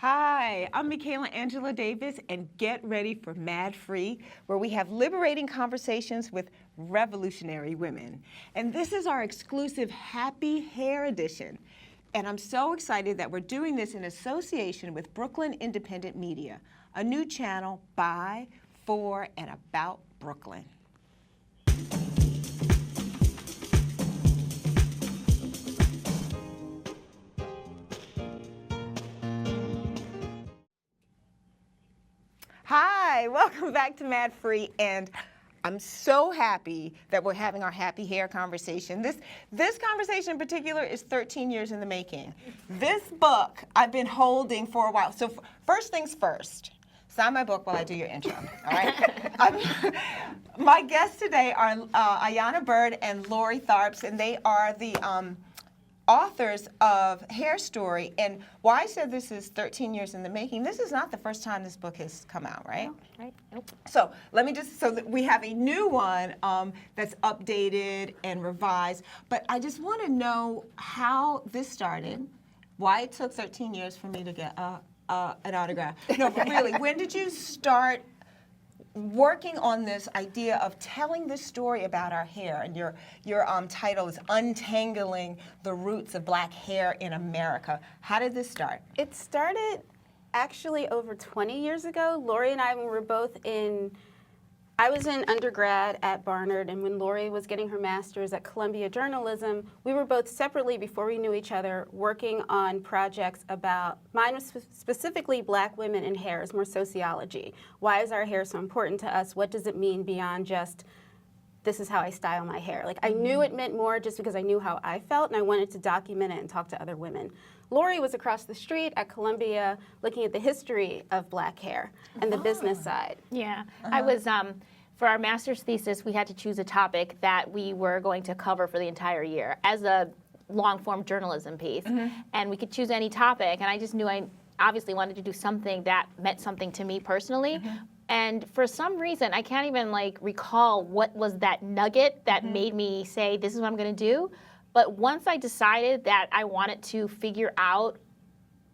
Hi, I'm Michaela Angela Davis, and get ready for Mad Free, where we have liberating conversations with revolutionary women. And this is our exclusive Happy Hair edition. And I'm so excited that we're doing this in association with Brooklyn Independent Media, a new channel by, for, and about Brooklyn. Hi, welcome back to Mad Free, and I'm so happy that we're having our happy hair conversation. This conversation in particular is 13 years in the making. This book I've been holding for a while. So first things first, sign my book while I do your intro, all right? My guests today are Ayana Byrd and Lori Tharps, and they are the authors of Hair Story. And why I said this is 13 years in the making, this is not the first time this book has come out, right? No, right, nope. So let me just, so that we have a new one that's updated and revised, but I just want to know how this started, why it took 13 years for me to get an autograph. No, but really, when did you start working on this idea of telling this story about our hair? And your title is Untangling the Roots of Black Hair in America. How did this start? It started actually over 20 years ago. Lori and I, when we were both I was in undergrad at Barnard, and when Lori was getting her master's at Columbia Journalism, we were both separately, before we knew each other, working on projects about, mine was specifically Black women and hair, it's more sociology. Why is our hair so important to us? What does it mean beyond just, this is how I style my hair? Like, I knew it meant more just because I knew how I felt, and I wanted to document it and talk to other women. Lori was across the street at Columbia looking at the history of Black hair and the business side. Yeah, I was, for our master's thesis, we had to choose a topic that we were going to cover for the entire year as a long-form journalism piece. And we could choose any topic, and I just knew I obviously wanted to do something that meant something to me personally. And for some reason, I can't even recall what was that nugget that made me say, this is what I'm gonna do. But once I decided that I wanted to figure out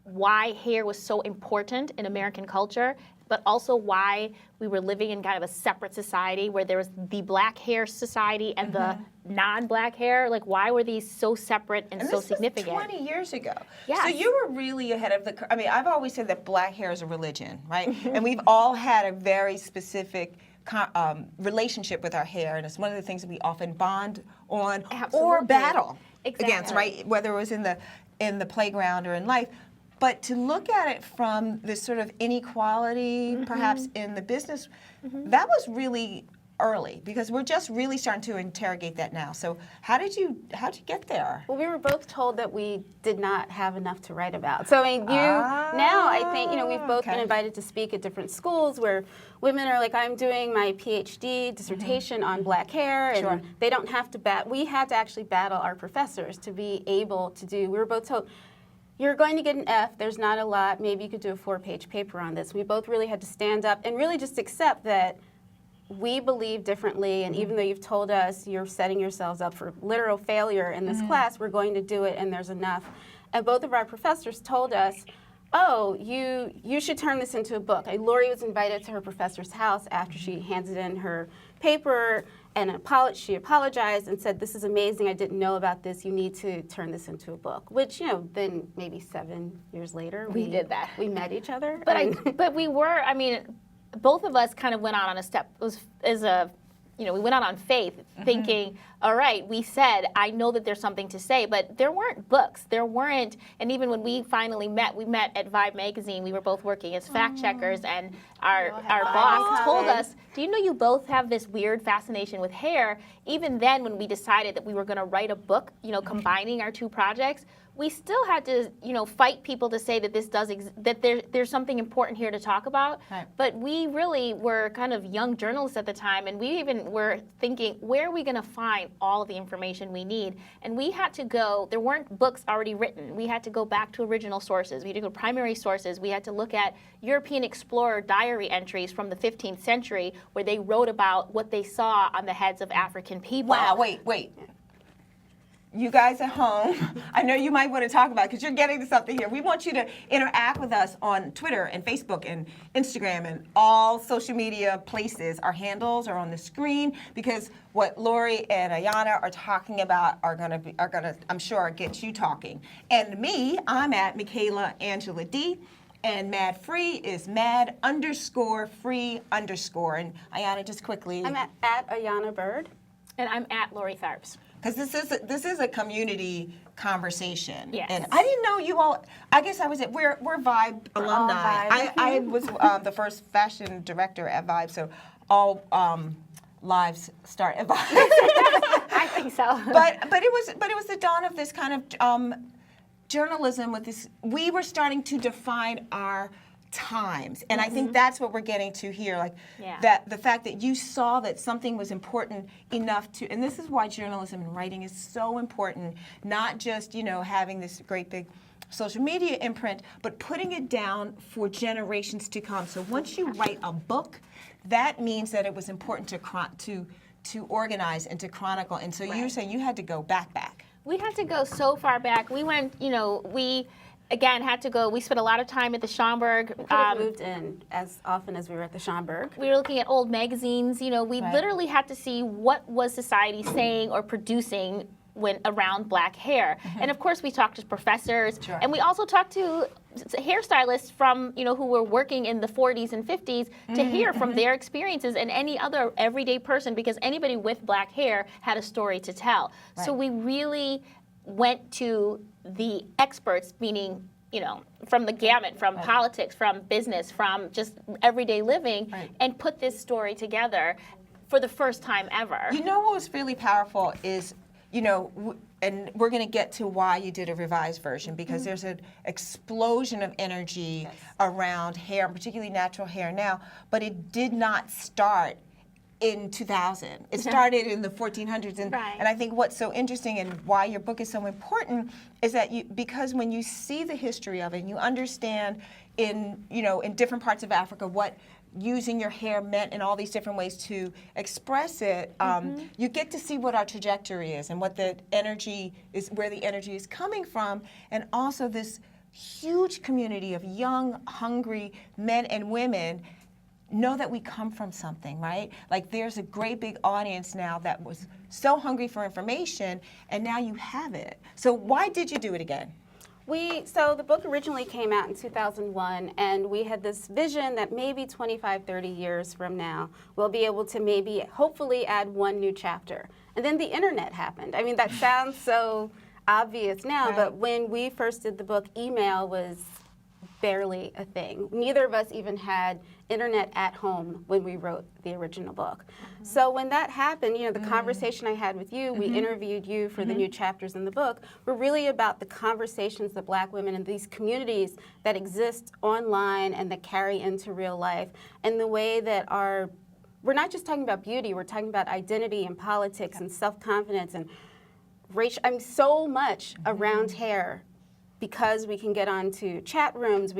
why hair was so important in American culture, but also why we were living in kind of a separate society where there was the Black hair society and the non-Black hair, why were these so separate and so significant? Was 20 years ago. Yes. So you were really ahead of the, I mean, I've always said that Black hair is a religion, right? And we've all had a very specific relationship with our hair, and it's one of the things that we often bond on or battle against, right? Whether it was in the playground or in life. But to look at it from this sort of inequality, perhaps in the business, that was really early, because we're just really starting to interrogate that now. So how'd you get there? Well, we were both told that we did not have enough to write about. So I mean, now I think, we've both been invited to speak at different schools where women are like, I'm doing my PhD dissertation on Black hair, and they don't have to we had to actually battle our professors to be able to do, we were both told, you're going to get an F, there's not a lot, maybe you could do a 4-page paper on this. We both really had to stand up and really just accept that we believe differently, and even though you've told us you're setting yourselves up for literal failure in this class, we're going to do it and there's enough. And both of our professors told us, oh, you should turn this into a book. Lori was invited to her professor's house after she handed in her paper, and she apologized and said, this is amazing, I didn't know about this, you need to turn this into a book. Which, then maybe 7 years later, we did that. We met each other. But we were, both of us kind of went out on a step, we went out on faith, thinking, all right, we said, I know that there's something to say, but there weren't books, and even when we finally met, we met at Vibe magazine, we were both working as fact checkers, and our boss told us, do you know you both have this weird fascination with hair? Even then, when we decided that we were gonna write a book, combining our two projects, we still had to, fight people to say that there's something important here to talk about. Right. But we really were kind of young journalists at the time, and we even were thinking, where are we going to find all of the information we need? And we had to go, there weren't books already written. We had to go back to original sources. We had to go to primary sources. We had to look at European explorer diary entries from the 15th century where they wrote about what they saw on the heads of African people. Wow, wait. you guys at home, I know you might want to talk about it because you're getting to something here. We want you to interact with us on Twitter and Facebook and Instagram and all social media places. Our handles are on the screen because what Lori and Ayana are talking about are gonna, I'm sure, get you talking. And me, I'm at Michaela Angela D. And Mad Free is mad_free_. And Ayana, just quickly. I'm at Ayana Byrd. And I'm at Lori Tharps. Because this is a community conversation. Yes. And I didn't know you all, I guess I was at, we're Vibe alumni. Vibe. I was the first fashion director at Vibe, so all lives start at Vibe. I think so. but it was the dawn of this kind of journalism with this. We were starting to define our times, and I think that's what we're getting to here, like that the fact that you saw that something was important enough to, and this is why journalism and writing is so important, not just having this great big social media imprint, but putting it down for generations to come. So once you write a book, that means that it was important to organize and to chronicle, and so you're saying you had to go back. We had to go so far back. We went, we again had to go. We spent a lot of time at the Schomburg. We could have moved in as often as we were at the Schomburg. We were looking at old magazines. We literally had to see what was society saying or producing when around black hair. And of course we talked to professors, and we also talked to hairstylists from who were working in the 40s and 50s to hear from their experiences, and any other everyday person, because anybody with black hair had a story to tell. So we really went to the experts, meaning from the gamut, from politics, from business, from just everyday living, and put this story together for the first time ever. What was really powerful is and we're going to get to why you did a revised version, because there's an explosion of energy around hair, particularly natural hair now, but it did not start in 2000. It started in the 1400s, and I think what's so interesting and why your book is so important is that because when you see the history of it, and you understand in different parts of Africa what using your hair meant in all these different ways to express it, you get to see what our trajectory is and what the energy is, where the energy is coming from, and also this huge community of young, hungry men and women know that we come from something, right? Like there's a great big audience now that was so hungry for information, and now you have it. So why did you do it again? So the book originally came out in 2001, and we had this vision that maybe 25, 30 years from now, we'll be able to hopefully add one new chapter. And then the internet happened. I mean, that sounds so obvious now, but when we first did the book, email was barely a thing. Neither of us even had internet at home when we wrote the original book. So when that happened, the conversation I had with you, we interviewed you for the new chapters in the book, were really about the conversations that black women in these communities that exist online and that carry into real life, and the way that we're not just talking about beauty, we're talking about identity and politics and self-confidence and racial, so much around hair. Because we can get onto chat rooms,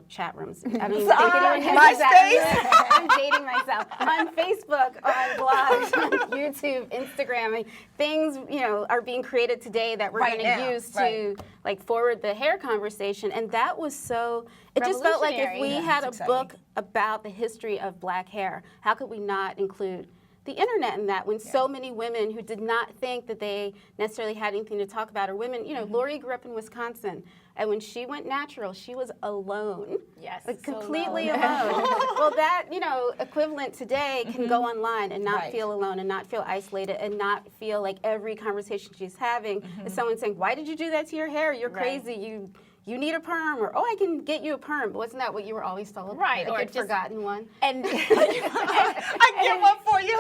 chat rooms. I mean, I'm dating myself. On Facebook, on blogs, on YouTube, Instagram, things are being created today that we're going to use to forward the hair conversation, and that was so. It just felt like if we had a book about the history of black hair, how could we not include the internet in that, when so many women who did not think that they necessarily had anything to talk about, or women, Lori grew up in Wisconsin, and when she went natural, she was alone. Yes. Completely alone. Well, that, equivalent today can go online and not feel alone and not feel isolated and not feel like every conversation she's having is someone saying, why did you do that to your hair? You're crazy. You need a perm, or I can get you a perm. But wasn't that what you were always told? Right, or just forgotten one. And I get one for you.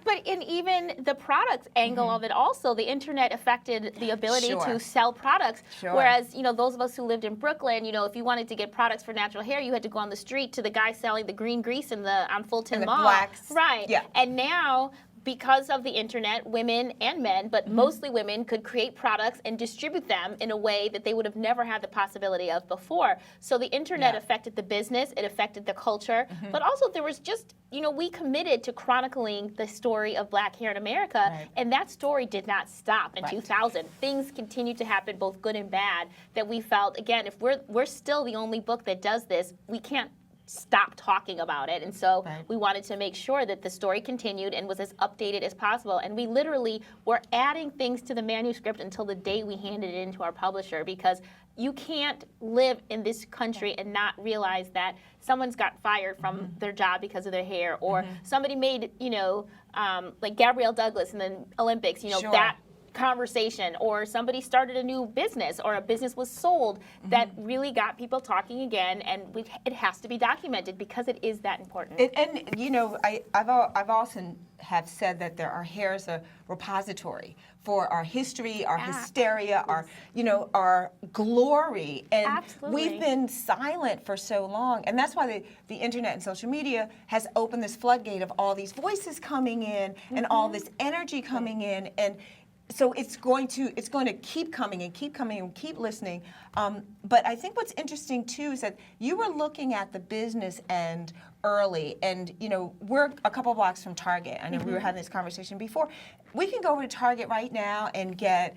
But even the product angle of it also, the internet affected the ability to sell products. Whereas those of us who lived in Brooklyn, if you wanted to get products for natural hair, you had to go on the street to the guy selling the green grease on Fulton Mall. Blacks. Right. Yeah. And now because of the internet, women and men, but mostly women, could create products and distribute them in a way that they would have never had the possibility of before. So the internet affected the business, it affected the culture, but also there was just, we committed to chronicling the story of Black hair in America, and that story did not stop in 2000. Things continued to happen, both good and bad, that we felt, again, if we're still the only book that does this, we can't stop talking about it. And so we wanted to make sure that the story continued and was as updated as possible. And we literally were adding things to the manuscript until the day we handed it in to our publisher, because you can't live in this country and not realize that someone's got fired from their job because of their hair, or somebody made, like Gabrielle Douglas in the Olympics, that conversation, or somebody started a new business, or a business was sold that really got people talking again, and it has to be documented because it is that important. I've also have said that our hair is a repository for our history, our hysteria, our glory, and we've been silent for so long, and that's why the internet and social media has opened this floodgate of all these voices coming in and all this energy coming in, and so it's going to keep coming and keep coming and keep listening. But I think what's interesting too is that you were looking at the business end early, and we're a couple blocks from Target. I know we were having this conversation before. We can go over to Target right now and get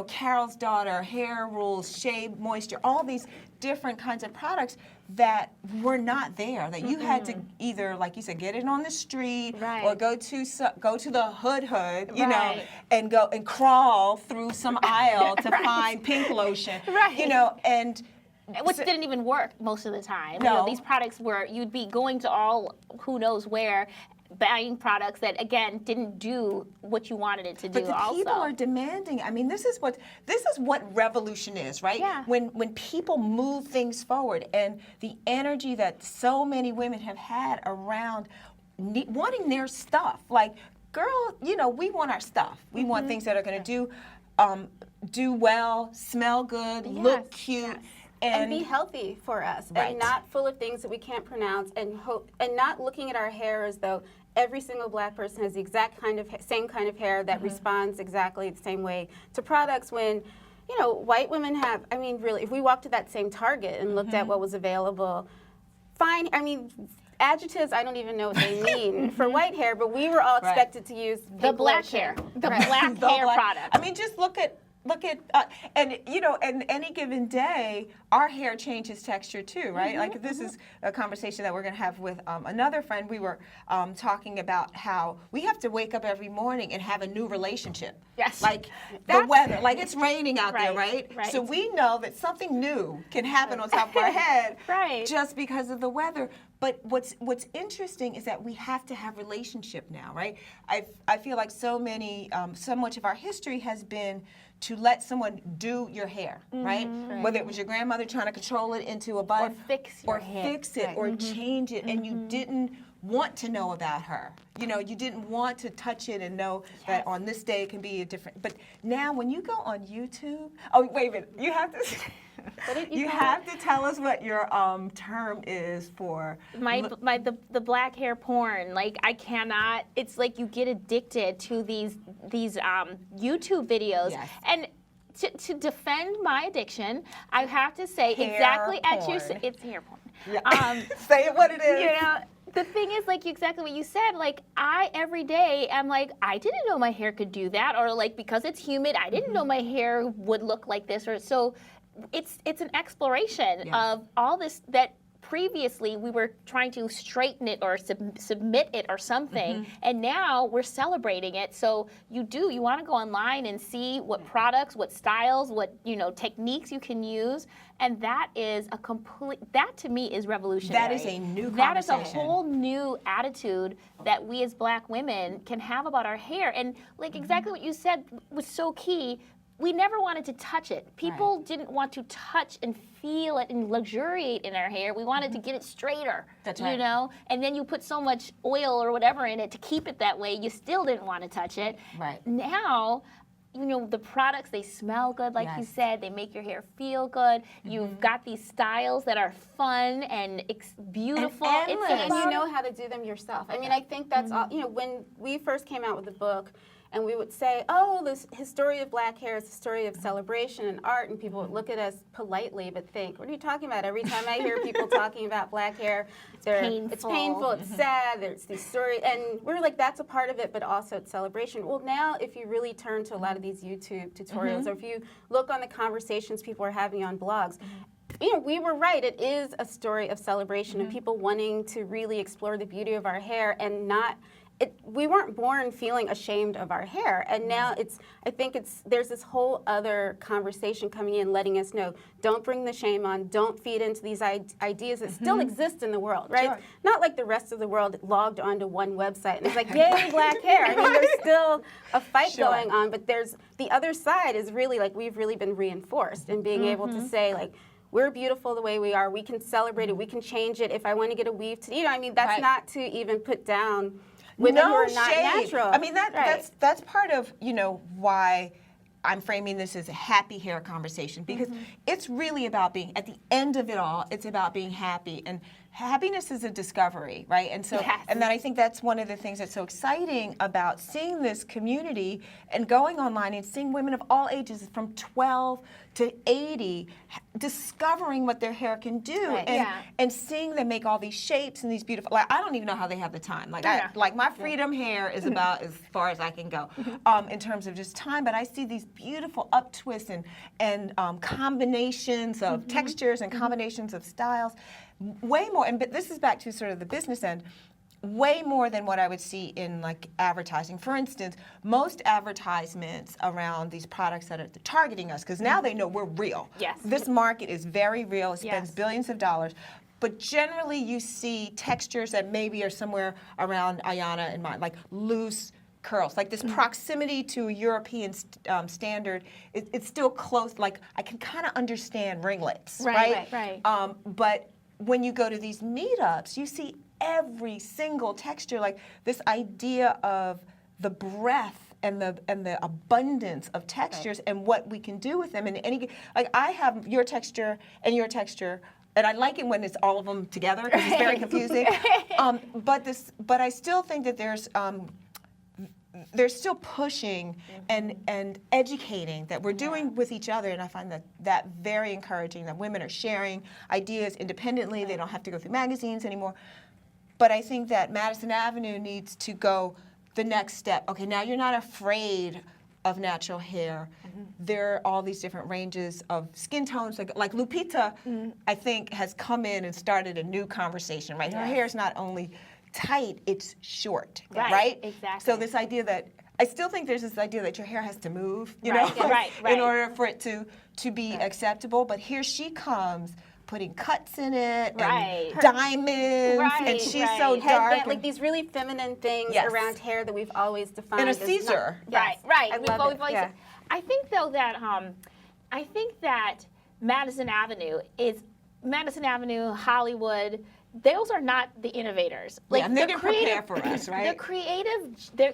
Carol's Daughter, Hair Rules, Shea Moisture, all these different kinds of products that were not there, that you had to either, like you said, get it on the street, or go to the hood, and go and crawl through some aisle to find pink lotion, and which didn't even work most of the time. No. These products you'd be going to all who knows where, buying products that, again, didn't do what you wanted it to do. But the people are demanding. I mean, this is what revolution is, right? Yeah. When people move things forward, and the energy that so many women have had around wanting their stuff. Like, girl, we want our stuff. We want things that are going to do well, smell good, look cute. Yes. And be healthy for us, and not full of things that we can't pronounce, and not looking at our hair as though every single Black person has the exact same kind of hair that responds exactly the same way to products. When white women have, I mean, really, if we walked to that same Target and looked at what was available, fine. I mean, adjectives, I don't even know what they mean for white hair, but we were all expected to use the black hair, the black hair product. I mean, just look at and any given day, our hair changes texture too, right? Like, this is a conversation that we're going to have with another friend. We were talking about how we have to wake up every morning and have a new relationship. Yes. Like the weather, like it's raining out there, right? Right. So we know that something new can happen on top of our head just because of the weather. But what's interesting is that we have to have relationship now, right? I feel like so much of our history has been to let someone do your hair, right? Whether it was your grandmother trying to control it into a bun, or fix it, or change it, and you didn't want to know about her. You didn't want to touch it and know that on this day it can be a different. But now when you go on YouTube, oh wait a minute, you have to. You have to tell us what your term is for the black hair porn. Like, I cannot. It's like you get addicted to these YouTube videos. Yes. And to defend my addiction, I have to say hair exactly porn. as you said, it's hair porn. Yeah. Say it what it is. The thing is, like, exactly what you said, like, I every day am like, I didn't know my hair could do that, or like, because it's humid, I didn't know my hair would look like this, or so. It's an exploration of all this that previously we were trying to straighten it or submit it or something, and now we're celebrating it. So you want to go online and see what products, what styles, what techniques you can use, and that is that to me is revolutionary. That is a new conversation. That is a whole new attitude that we as Black women can have about our hair, and like exactly what you said was so key. We never wanted to touch it. People didn't want to touch and feel it and luxuriate in our hair. We wanted to get it straighter. That's right. And then you put so much oil or whatever in it to keep it that way, you still didn't want to touch it. Right. Now, the products, they smell good, like you said. They make your hair feel good. You've got these styles that are fun and beautiful. And you know how to do them yourself. I mean, I think that's all. When we first came out with the book, and we would say, oh, this story of black hair is a story of celebration and art, and people would look at us politely but think, what are you talking about? Every time I hear people talking about black hair, it's painful, it's sad, there's these stories, and we're like, that's a part of it, but also it's celebration. Well, now if you really turn to a lot of these YouTube tutorials, or if you look on the conversations people are having on blogs, we were right. It is a story of celebration and people wanting to really explore the beauty of our hair and not. We weren't born feeling ashamed of our hair, and now there's this whole other conversation coming in, letting us know, don't bring the shame on, don't feed into these ideas that still exist in the world, right? Sure. Not like the rest of the world logged onto one website and it's like, yay, black hair. I mean, there's still a fight going on, but there's the other side is really like we've really been reinforced in being able to say like, we're beautiful the way we are. We can celebrate it. We can change it. If I want to get a weave, I mean, that's not to even put down women who are not natural. I mean, that's part of, why I'm framing this as a happy hair conversation, because it's really about being, at the end of it all, it's about being happy. And happiness is a discovery, right? And so, and then I think that's one of the things that's so exciting about seeing this community and going online and seeing women of all ages from 12 to 80 discovering what their hair can do, and seeing them make all these shapes and these beautiful, like, I don't even know how they have the time. Like, like my freedom hair is about as far as I can go in terms of just time, but I see these beautiful up twists and combinations of textures and combinations of styles. Way more, but this is back to sort of the business end, way more than what I would see in like advertising. For instance, most advertisements around these products that are targeting us, because now they know we're real. Yes. This market is very real. It spends billions of dollars. But generally you see textures that maybe are somewhere around Ayana and mine, like loose curls, like this proximity to a European standard. It's still close. Like I can kind of understand ringlets, right? But when you go to these meetups, you see every single texture, like this idea of the breadth and the abundance of textures and what we can do with them. And like I have your texture and your texture, and I like it when it's all of them together because it's very confusing. But I still think that there's still pushing and educating that we're doing with each other, and I find that very encouraging, that women are sharing ideas independently. They don't have to go through magazines anymore. But I think that Madison Avenue needs to go the next step. Okay, now you're not afraid of natural hair. There are all these different ranges of skin tones. Like Lupita, I think, has come in and started a new conversation, right? Her hair is not only tight, it's short, right? Exactly. So this idea that, I still think there's this idea that your hair has to move, you know, in order for it to be acceptable. But here she comes, putting cuts in it, and diamonds, and she's so dark. Like these really feminine things around hair that we've always defined. And a Caesar. Right. I think though that Madison Avenue, Hollywood, those are not the innovators. Like and they didn't prepare for us, right? The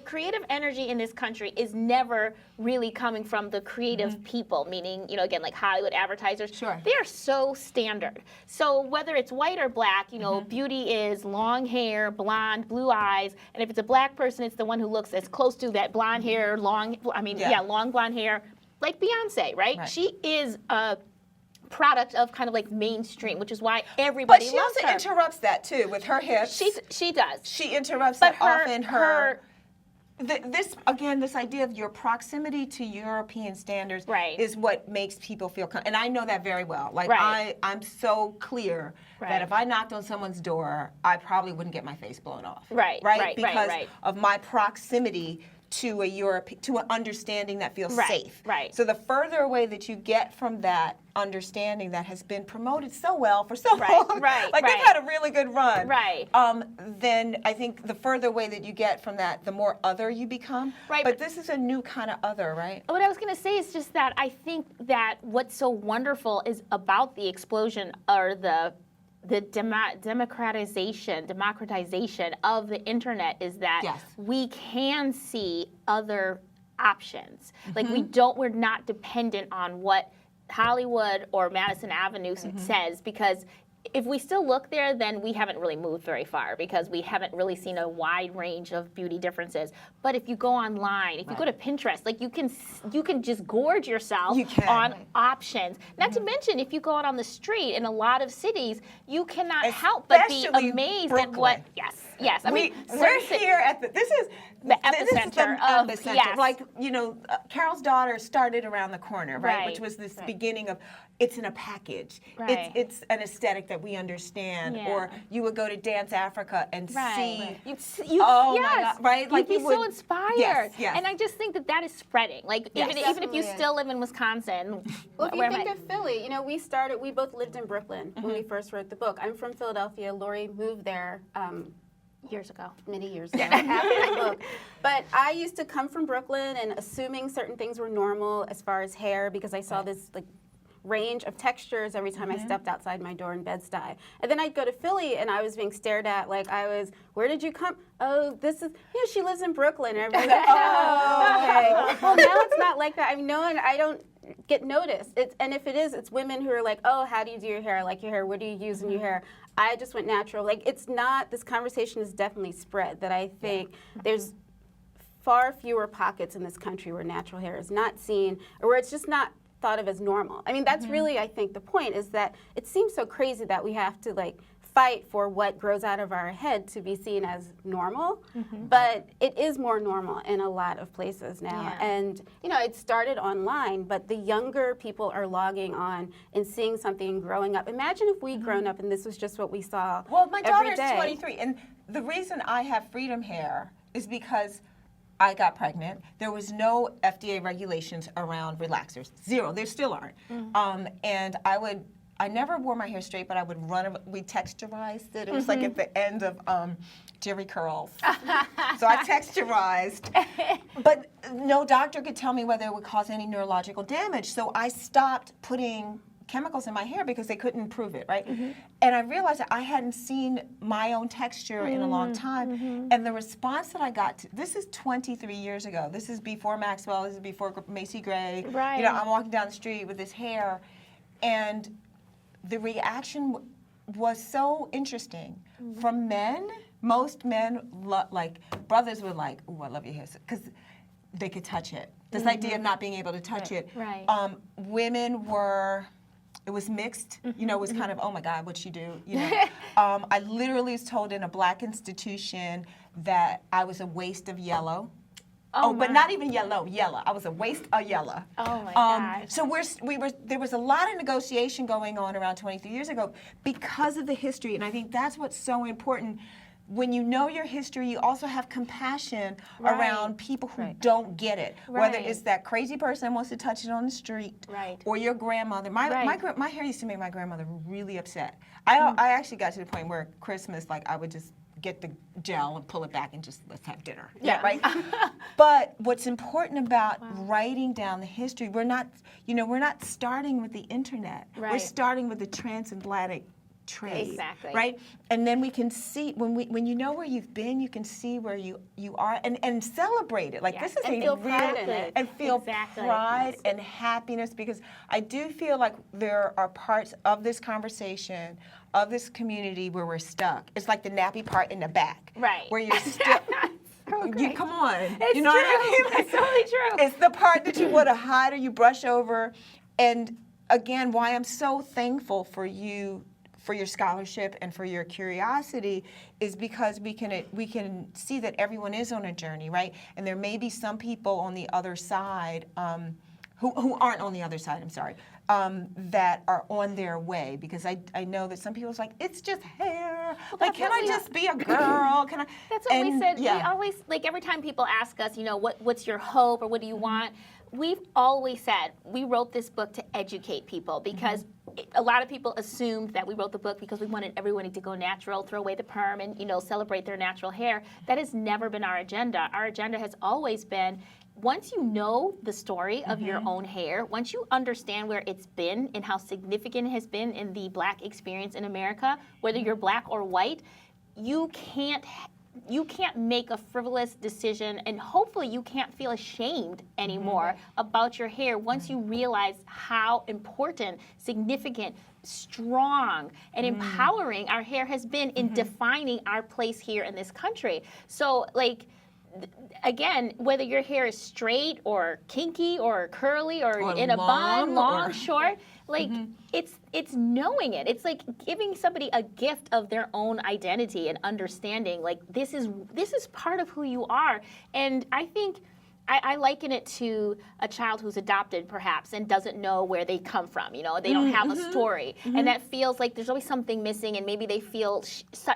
creative energy in this country is never really coming from the creative people, meaning, again, like Hollywood advertisers. Sure. They are so standard. So whether it's white or black, beauty is long hair, blonde, blue eyes, and if it's a black person, it's the one who looks as close to that blonde hair, long blonde hair, like Beyonce, right? She is a product of kind of like mainstream, which is why everybody loves her. But she also interrupts that too with her hips. She does. She interrupts that often. This idea of your proximity to European standards is what makes people feel and I know that very well. Like I'm so clear that if I knocked on someone's door, I probably wouldn't get my face blown off. Because of my proximity to to an understanding that feels safe. So the further away that you get from that understanding that has been promoted so well for so long, they've had a really good run. Then I think the further away that you get from that, the more other you become. But this is a new kind of other, right? What I was going to say is just that I think that what's so wonderful is about the explosion or the democratization of the internet is that we can see other options. Like we're not dependent on what Hollywood or Madison Avenue says, because if we still look there, then we haven't really moved very far, because we haven't really seen a wide range of beauty differences. But if you go online, if you go to Pinterest, like you can just gorge yourself on options. Not to mention, if you go out on the street in a lot of cities, you cannot help but be amazed at what. Yes. I mean, we're here at this is the epicenter of epicenter. Yes. Like, Carol's daughter started around the corner, right? Right. Which was this beginning of it's in a package. Right. It's an aesthetic that we understand. Yeah. Or you would go to Dance Africa and see. Oh my God, right? Like you'd be so inspired. Yes. And I just think that is spreading. Like even if you still live in Wisconsin. Well, if you think of Philly, we both lived in Brooklyn when we first wrote the book. I'm from Philadelphia. Lori moved there years ago. Many years ago, after the book. But I used to come from Brooklyn and assuming certain things were normal as far as hair, because I saw this range of textures every time I stepped outside my door in Bed-Stuy. And then I'd go to Philly and I was being stared at like I was, where did you come? Oh, this is, she lives in Brooklyn. And everybody's like, oh, okay. Well, now it's not like that. I don't get noticed. And if it is, it's women who are like, oh, how do you do your hair? I like your hair. What do you use in your hair? I just went natural. Like, it's not, this conversation is definitely spread, that I think there's far fewer pockets in this country where natural hair is not seen, or where it's just not thought of as normal. I mean, that's really, I think, the point, is that it seems so crazy that we have to fight for what grows out of our head to be seen as normal, but it is more normal in a lot of places now. Yeah. And it started online, but the younger people are logging on and seeing something and growing up. Imagine if we'd grown up and this was just what we saw. Well, my every daughter's day. 23, and the reason I have freedom hair is because I got pregnant. There was no FDA regulations around relaxers. Zero. There still aren't. And I never wore my hair straight, but I would we texturized it. It was like at the end of Jerry curls. So I texturized. But no doctor could tell me whether it would cause any neurological damage. So I stopped putting chemicals in my hair because they couldn't prove it, right? And I realized that I hadn't seen my own texture in a long time. And the response that I got this is 23 years ago. This is before Maxwell. This is before Macy Gray. Right. I'm walking down the street with this hair, and the reaction was so interesting from men. Most men, brothers were like, "Ooh, I love your hair," because they could touch it. This idea of not being able to touch it. Right. Women were. It was mixed, it was kind of, oh my God, what'd she do? I literally was told in a Black institution that I was a waste of yellow. But not even yellow. I was a waste of yellow. Oh my gosh. So there was a lot of negotiation going on around 23 years ago because of the history, and I think that's what's so important. When you know your history, you also have compassion around people who don't get it. Whether it's that crazy person that wants to touch it on the street, or your grandmother. My hair used to make my grandmother really upset. I actually got to the point where Christmas, I would just get the gel and pull it back and just let's have dinner. Yeah. Right. But what's important about writing down the history, we're not starting with the internet. We're starting with the transatlantic trade. Exactly. Right? And then we can see when you know where you've been, you can see where you are and celebrate it. This is and a feel real pride in it. and feel pride and happiness, because I do feel like there are parts of this conversation, of this community, where we're stuck. It's like the nappy part in the back. Right. Where you're still you come on. It's you know true. what I mean? It's totally true. It's the part that you want to hide or you brush over. And again, why I'm so thankful for you, for your scholarship and for your curiosity, is because we can see that everyone is on a journey, right? And there may be some people on the other side who aren't on the other side, I'm sorry, that are on their way, because I know that some people's like, it's just hair. Can I just be a girl? Can I? That's what we said. We always, every time people ask us, what's your hope or what do you want? We've always said we wrote this book to educate people, because a lot of people assumed that we wrote the book because we wanted everyone to go natural, throw away the perm, and celebrate their natural hair. That has never been our agenda. Our agenda has always been, once you know the story of your own hair, once you understand where it's been and how significant it has been in the Black experience in America, whether you're Black or white, you can't you can't make a frivolous decision, and hopefully you can't feel ashamed anymore about your hair once you realize how important, significant, strong, and empowering our hair has been in defining our place here in this country. So, like, again, whether your hair is straight or kinky or curly or in a bun, long, short, like it's knowing it. It's like giving somebody a gift of their own identity and understanding. Like this is part of who you are. And I think I liken it to a child who's adopted, perhaps, and doesn't know where they come from. You know, they don't have a story, and that feels like there's always something missing, and maybe they feel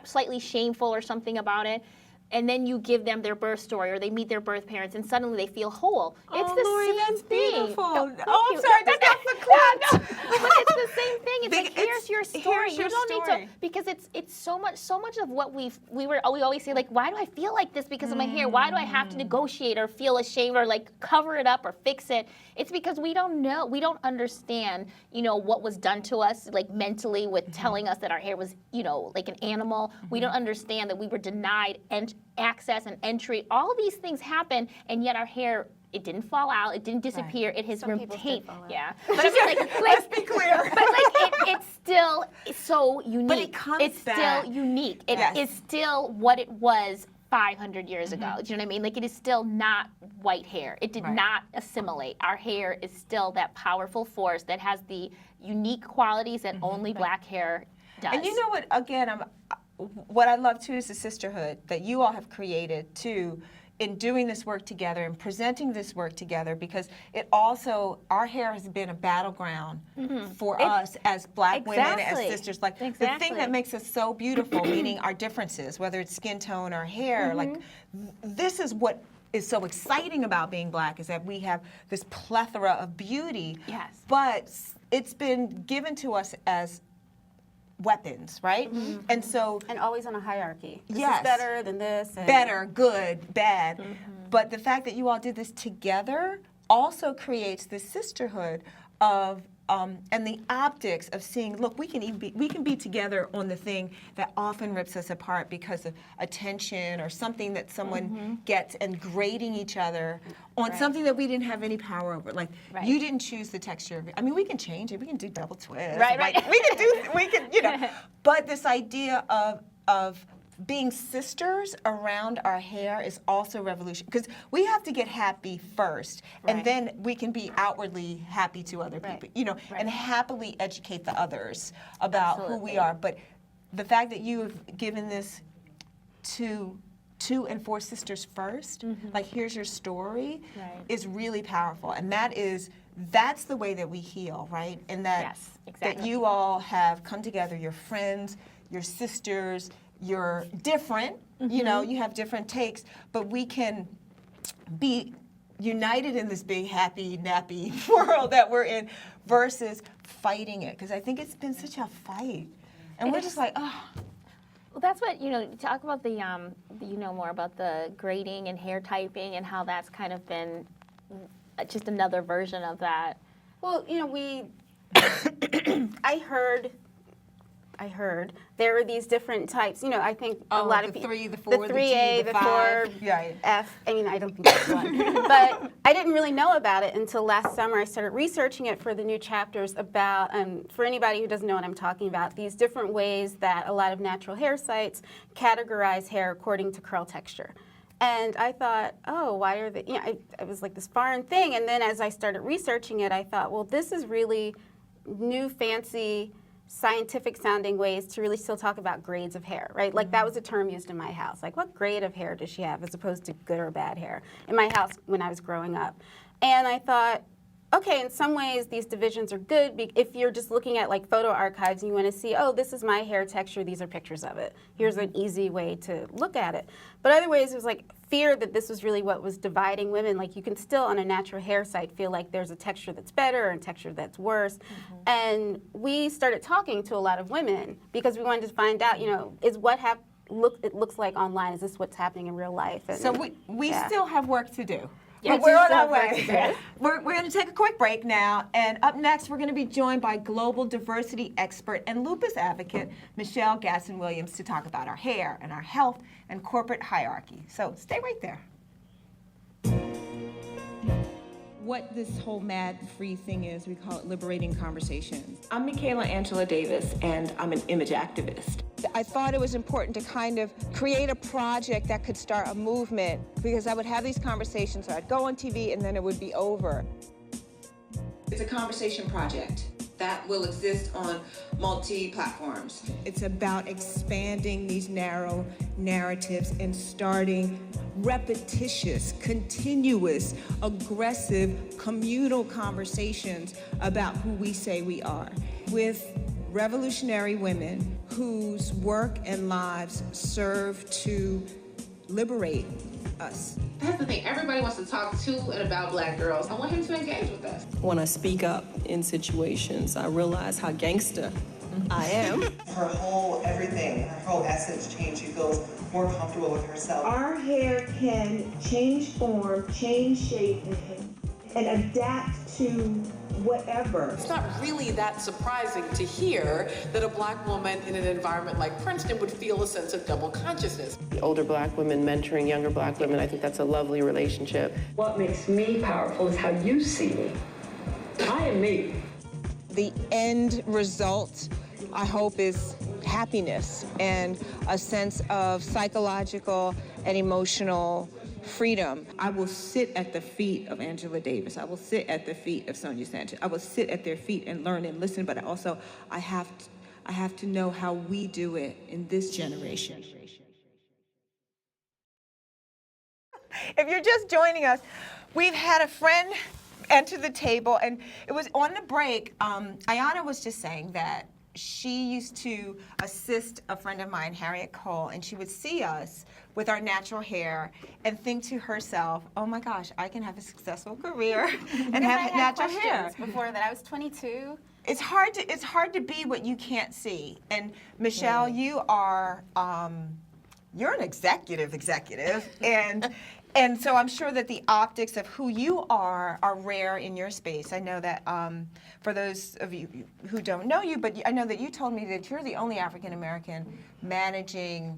slightly shameful or something about it. And then you give them their birth story, or they meet their birth parents, and suddenly they feel whole. It's the Lori, same that's thing. beautiful. I'm sorry, I just got the clap. But it's the same thing. It's like, here's your story. Here's your You don't story. need to, because it's so much of what we always say, like, why do I feel like this because of my hair? Why do I have to negotiate or feel ashamed or like cover it up or fix it? It's because we don't know, we don't understand, you know, what was done to us, like mentally, with telling us that our hair was, you know, like an animal. We don't understand that we were denied access and entry. All these things happen, and yet our hair, it didn't fall out, it didn't disappear, it has retained. Yeah, but I mean, like, Let's be clear. but like it's still so unique. But it comes back. Still unique. It Yes. is still what it was 500 years ago. Do you know what I mean? Like, it is still not white hair. It did not assimilate. Our hair is still that powerful force that has the unique qualities that only black hair does. And you know what? Again, what I love too is the sisterhood that you all have created too, in doing this work together and presenting this work together, because it also, our hair has been a battleground for us as black women, as sisters. Like the thing that makes us so beautiful, meaning our differences, whether it's skin tone or hair, like this is what is so exciting about being black, is that we have this plethora of beauty. Yes. But it's been given to us as weapons, right? And so, And always on a hierarchy. This Yes. is better than this. And better, good, bad. But the fact that you all did this together also creates this sisterhood of and the optics of seeing, look, we can be together on the thing that often rips us apart because of attention or something that someone gets, and grading each other on something that we didn't have any power over. Like you didn't choose the texture of it. I mean, we can change it. We can do double twist. Right. We can, you know. But this idea of being sisters around our hair is also revolution, because we have to get happy first, and then we can be outwardly happy to other people, you know, and happily educate the others about who we are. But the fact that you have given this to 2 and 4 sisters first, like here's your story, is really powerful, and that's the way that we heal, right? And that that you all have come together, your friends, your sisters. You're different, you know, you have different takes, but we can be united in this big, happy, nappy world that we're in versus fighting it. Because I think it's been such a fight. And we're just like, oh. Well, that's what, you know, talk about the, you know more about the grading and hair typing and how that's kind of been just another version of that. Well, you know, I heard there were these different types. You know, I think a lot of people. The 3, the 4, the 3A, the 5. 4, F. I mean, I don't think that's one. But I didn't really know about it until last summer. I started researching it for the new chapters about, for anybody who doesn't know what I'm talking about, these different ways that a lot of natural hair sites categorize hair according to curl texture. And I thought, oh, why are they, you know, it was like this foreign thing. And then as I started researching it, I thought, well, this is really new, fancy, scientific sounding ways to really still talk about grades of hair, right? Like that was a term used in my house. Like, what grade of hair does she have as opposed to good or bad hair in my house when I was growing up? And I thought, okay, in some ways these divisions are good if you're just looking at like photo archives and you want to see, oh, this is my hair texture, these are pictures of it. Here's an easy way to look at it. But other ways it was like fear that this was really what was dividing women. Like you can still on a natural hair site feel like there's a texture that's better and texture that's worse. And we started talking to a lot of women because we wanted to find out, you know, is what it looks like online, is this what's happening in real life? And, So we still have work to do. but we're on our way. We're going to take a quick break now, and up next we're going to be joined by global diversity expert and lupus advocate Michelle Gadsden-Williams to talk about our hair and our health and corporate hierarchy. So stay right there. What this whole Mad Free thing is, we call it Liberating Conversations. I'm Michaela Angela Davis, and I'm an image activist. I thought it was important to kind of create a project that could start a movement, because I would have these conversations, so I'd go on TV and then it would be over. It's a conversation project that will exist on multi-platforms. It's about expanding these narrow narratives and starting repetitious, continuous, aggressive, communal conversations about who we say we are, with revolutionary women whose work and lives serve to liberate us. That's the thing. Everybody wants to talk to and about Black girls. I want him to engage with us. When I speak up in situations, I realize how gangster I am. Her whole everything, her whole essence changed. She feels more comfortable with herself. Our hair can change form, change shape, and adapt to whatever. It's not really that surprising to hear that a Black woman in an environment like Princeton would feel a sense of double consciousness. Older Black women mentoring younger Black women, I think that's a lovely relationship. What makes me powerful is how you see me. I am me. The end result, I hope, is happiness and a sense of psychological and emotional freedom. I will sit at the feet of Angela Davis. I will sit at the feet of Sonia Sanchez. I will sit at their feet and learn and listen, but also I have to know how we do it in this generation. If you're just joining us, we've had a friend enter the table, and it was on the break. Ayana was just saying that she used to assist a friend of mine, Harriet Cole, and she would see us with our natural hair and think to herself, oh my gosh, I can have a successful career and have natural hair. Before that, I was 22. It's hard to be what you can't see. And Michelle, you are you're an executive, and so I'm sure that the optics of who you are rare in your space. I know that for those of you who don't know you, but I know that you told me that you're the only African American managing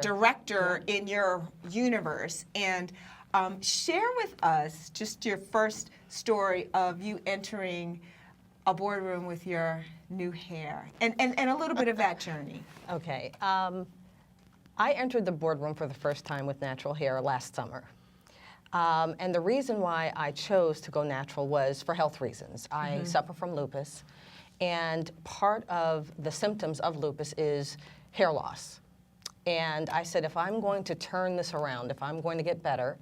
director in your universe. And share with us just your first story of you entering a boardroom with your new hair and a little bit of that journey. Okay. I entered the boardroom for the first time with natural hair last summer. And the reason why I chose to go natural was for health reasons. I suffer from lupus, and part of the symptoms of lupus is hair loss. And I said, if I'm going to turn this around, if I'm going to get better,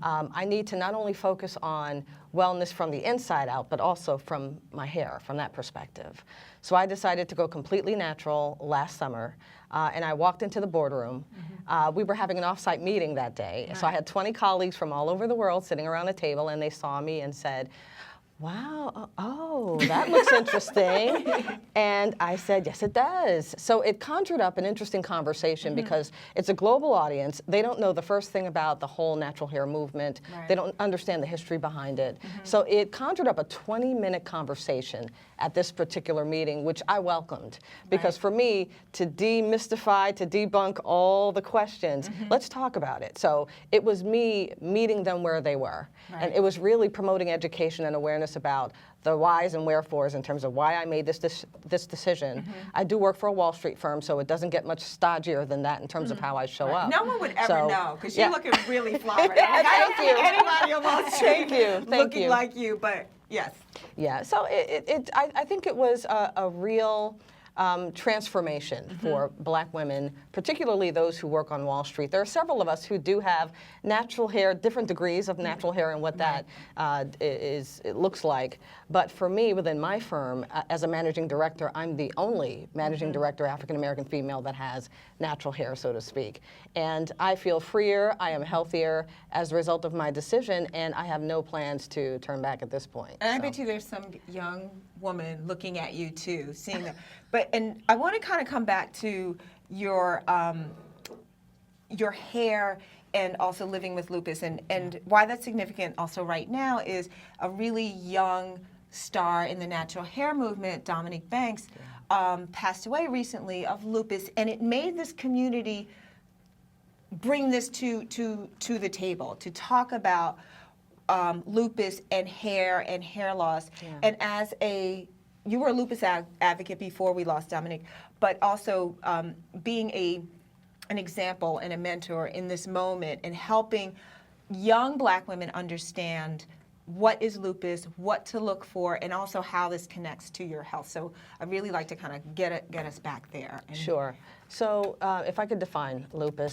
I need to not only focus on wellness from the inside out, but also from my hair, from that perspective. So I decided to go completely natural last summer, and I walked into the boardroom. We were having an off-site meeting that day, so I had 20 colleagues from all over the world sitting around a table, and they saw me and said, wow, oh, that looks interesting. And I said, yes, it does. So it conjured up an interesting conversation because it's a global audience. They don't know the first thing about the whole natural hair movement. Right. They don't understand the history behind it. So it conjured up a 20-minute conversation at this particular meeting, which I welcomed. Because for me, to demystify, to debunk all the questions, let's talk about it. So it was me meeting them where they were. And it was really promoting education and awareness about the whys and wherefores in terms of why I made this decision. I do work for a Wall Street firm, so it doesn't get much stodgier than that in terms of how I show up. No one would ever know, because you're looking really fly right now. I don't see anybody on Wall Street Thank looking you. like you, but yes. Yeah, so I think it was a real transformation for Black women, particularly those who work on Wall Street. There are several of us who do have natural hair, different degrees of natural hair and what that it looks like. But for me, within my firm, as a managing director, I'm the only managing director, African-American female, that has natural hair, so to speak. And I feel freer, I am healthier as a result of my decision, and I have no plans to turn back at this point. And I bet you there's some young woman looking at you too, seeing that. And I want to kind of come back to your hair and also living with lupus. And why that's significant also right now is a really young star in the natural hair movement, Dominique Banks, passed away recently of lupus, and it made this community bring this to the table to talk about lupus and hair loss. And as you were a lupus advocate before we lost Dominique, but also being an example and a mentor in this moment and helping young Black women understand what is lupus, what to look for, and also how this connects to your health. So I'd really like to kind of get us back there. Sure. So if I could define lupus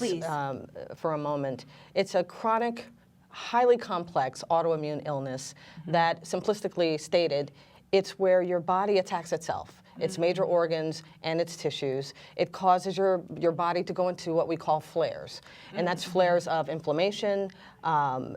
for a moment, it's a chronic, highly complex autoimmune illness that, simplistically stated, it's where your body attacks itself. Its major organs and its tissues. It causes your body to go into what we call flares. And that's flares of inflammation.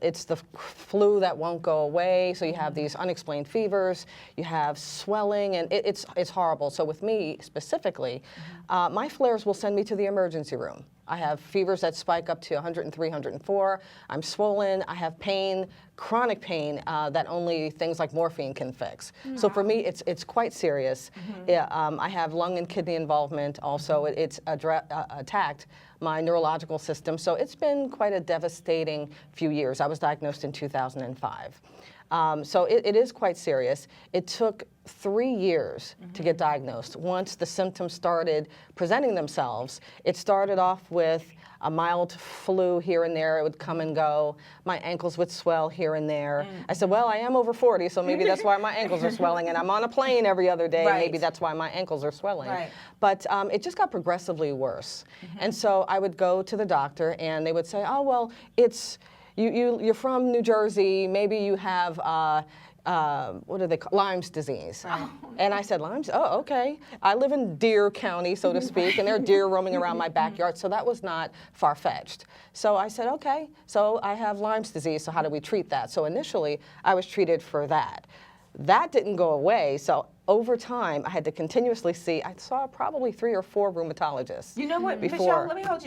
It's the flu that won't go away. So you have these unexplained fevers. You have swelling, and it's horrible. So with me specifically, my flares will send me to the emergency room. I have fevers that spike up to 103, 104. I'm swollen. I have pain, chronic pain that only things like morphine can fix. So for me, it's quite serious. I have lung and kidney involvement. Also, it's attacked my neurological system. So it's been quite a devastating few years. I was diagnosed in 2005. So it is quite serious. It took 3 years to get diagnosed. Once the symptoms started presenting themselves, it started off with a mild flu here and there. It would come and go. My ankles would swell here and there. I said, well, I am over 40, so maybe that's why my ankles are swelling. And I'm on a plane every other day. Maybe that's why my ankles are swelling. But it just got progressively worse. And so I would go to the doctor, and they would say, oh, well, it's... You're from New Jersey, maybe you have, what do they call Lyme's disease. And I said, Lyme's? Oh, okay. I live in Deer County, so to speak, and there are deer roaming around my backyard, so that was not far-fetched. So I said, okay, so I have Lyme's disease, so how do we treat that? So initially, I was treated for that. That didn't go away, so over time, I had to continuously see, I saw probably 3 or 4 rheumatologists. You know what, Michelle, let me hold